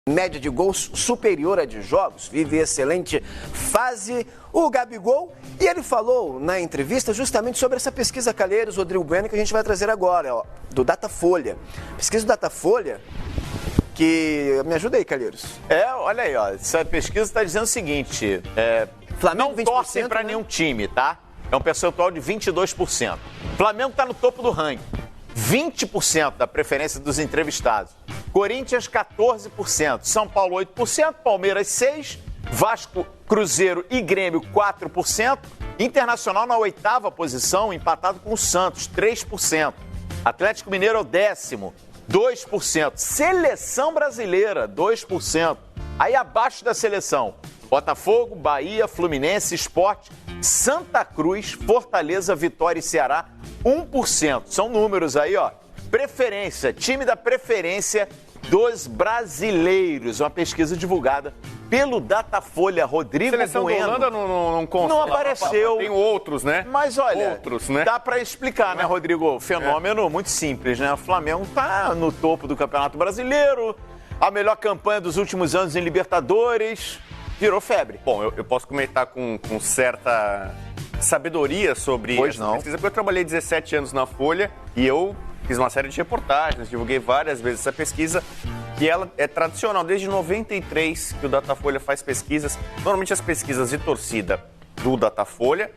Média de gols superior a de jogos, vive excelente fase o Gabigol, e ele falou na entrevista justamente sobre essa pesquisa Calheiros, Rodrigo Bueno, que a gente vai trazer agora, ó, do Datafolha. Pesquisa do Datafolha, que... Me ajuda aí, Calheiros. Olha aí, ó, essa pesquisa está dizendo o seguinte, Flamengo, não torcem para nenhum time, tá? É um percentual de 22%. Flamengo está no topo do ranking. 20% da preferência dos entrevistados. Corinthians, 14%. São Paulo, 8%. Palmeiras, 6%. Vasco, Cruzeiro e Grêmio, 4%. Internacional na 8ª posição, empatado com o Santos, 3%. Atlético Mineiro é o 10º, 2%. Seleção Brasileira, 2%. Aí abaixo da seleção, Botafogo, Bahia, Fluminense, Sport, Santa Cruz, Fortaleza, Vitória e Ceará, 1%. São números aí, ó. Preferência, time da preferência dos brasileiros. Uma pesquisa divulgada pelo Datafolha. Rodrigo Seleção Bueno. da Holanda não consta. Não apareceu. Tem outros, né? Mas olha, outros, né? Dá pra explicar, né, Rodrigo? Fenômeno muito simples, né? O Flamengo tá no topo do Campeonato Brasileiro, a melhor campanha dos últimos anos em Libertadores, virou febre. Bom, eu posso comentar com certa sabedoria sobre essa pesquisa, porque eu trabalhei 17 anos na Folha e eu fiz uma série de reportagens, divulguei várias vezes essa pesquisa, que ela é tradicional, desde 93 que o Datafolha faz pesquisas. Normalmente as pesquisas de torcida do Datafolha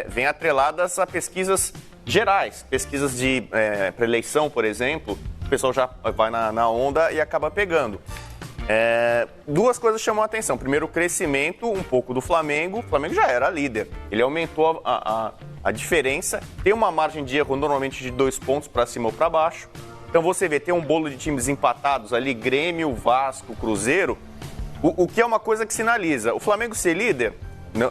vêm atreladas a pesquisas gerais, pesquisas de pré-eleição, por exemplo, o pessoal já vai na onda e acaba pegando. Duas coisas chamam a atenção. Primeiro, o crescimento um pouco do Flamengo. O Flamengo já era líder. Ele aumentou a diferença. Tem uma margem de erro normalmente de 2 pontos para cima ou para baixo. Então você vê, tem um bolo de times empatados ali, Grêmio, Vasco, Cruzeiro. O que é uma coisa que sinaliza. O Flamengo ser líder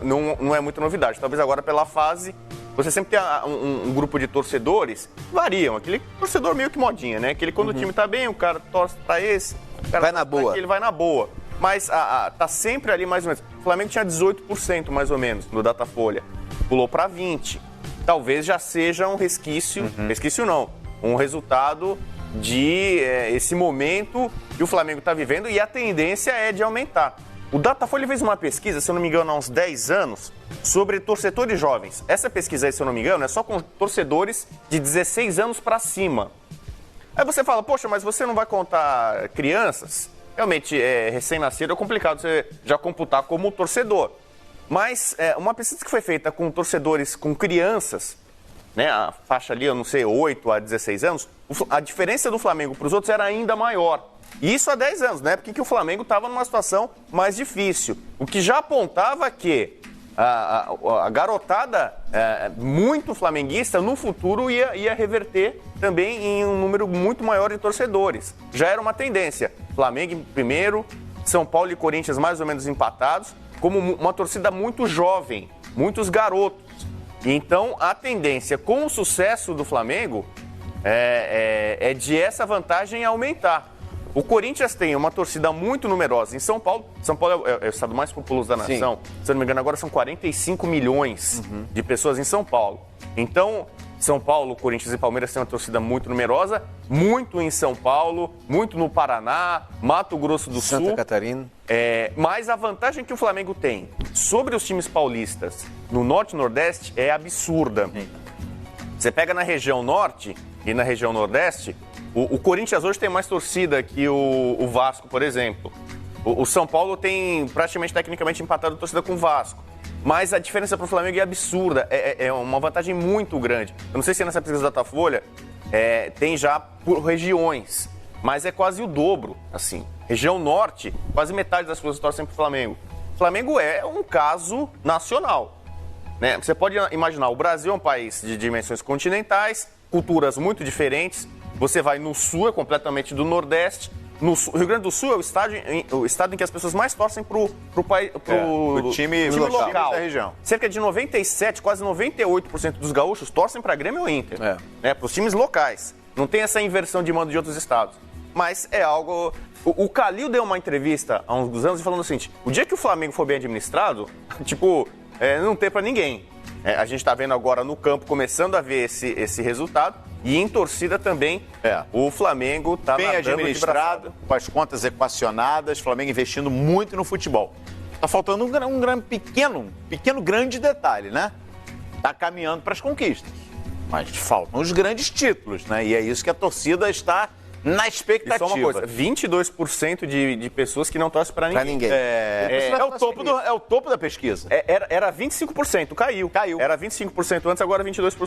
não é muita novidade. Talvez agora pela fase, você sempre tem um grupo de torcedores, variam. Aquele torcedor meio que modinha, né? Aquele quando o time tá bem, o cara torce pra esse. Vai na boa. Ele vai na boa. Mas tá sempre ali mais ou menos. O Flamengo tinha 18% mais ou menos no Datafolha. Pulou para 20%. Talvez já seja um resquício, resquício não, um resultado de esse momento que o Flamengo está vivendo, e a tendência é de aumentar. O Datafolha fez uma pesquisa, se eu não me engano, há uns 10 anos, sobre torcedores jovens. Essa pesquisa aí, se eu não me engano, é só com torcedores de 16 anos para cima. Aí você fala, poxa, mas você não vai contar crianças? Realmente, recém-nascido é complicado você já computar como torcedor. Mas uma pesquisa que foi feita com torcedores, com crianças, né, a faixa ali, eu não sei, 8 a 16 anos, a diferença do Flamengo para os outros era ainda maior. E isso há 10 anos, né? Porque o Flamengo estava numa situação mais difícil. O que já apontava que a garotada muito flamenguista no futuro ia reverter também em um número muito maior de torcedores. Já era uma tendência. Flamengo em primeiro, São Paulo e Corinthians mais ou menos empatados, como uma torcida muito jovem, muitos garotos. Então a tendência com o sucesso do Flamengo é de essa vantagem aumentar. O Corinthians tem uma torcida muito numerosa em São Paulo. São Paulo é o estado mais populoso da nação. Sim. Se eu não me engano, agora são 45 milhões de pessoas em São Paulo. Então, São Paulo, Corinthians e Palmeiras têm uma torcida muito numerosa, muito em São Paulo, muito no Paraná, Mato Grosso do Sul. Santa Catarina. Mas a vantagem que o Flamengo tem sobre os times paulistas no Norte e Nordeste é absurda. Sim. Você pega na região Norte e na região Nordeste, o Corinthians hoje tem mais torcida que o Vasco, por exemplo. O São Paulo tem praticamente tecnicamente empatado a torcida com o Vasco. Mas a diferença para o Flamengo é absurda, é uma vantagem muito grande. Eu não sei se nessa pesquisa da Datafolha tem já por regiões, mas é quase o dobro, assim. Região Norte, quase metade das pessoas torcem para o Flamengo. O Flamengo é um caso nacional, né? Você pode imaginar, o Brasil é um país de dimensões continentais, culturas muito diferentes. Você vai no Sul, é completamente do Nordeste. No Sul, Rio Grande do Sul é o estado em que as pessoas mais torcem pro time local da região. Cerca de 97, quase 98% dos gaúchos torcem para Grêmio ou Inter. Para os times locais. Não tem essa inversão de mando de outros estados. Mas é algo... O Calil deu uma entrevista há uns anos falando o seguinte: o dia que o Flamengo for bem administrado, não tem para ninguém. A gente está vendo agora no campo, começando a ver esse resultado. E em torcida também, o Flamengo está bem administrado, com as contas equacionadas, Flamengo investindo muito no futebol. Tá faltando um pequeno grande detalhe, né? Tá caminhando para as conquistas. Mas faltam os grandes títulos, né? E é isso que a torcida está na expectativa. E só uma coisa, 22% de pessoas que não torcem para ninguém. É o topo da pesquisa. Era 25%, caiu. Era 25% antes, agora 22%.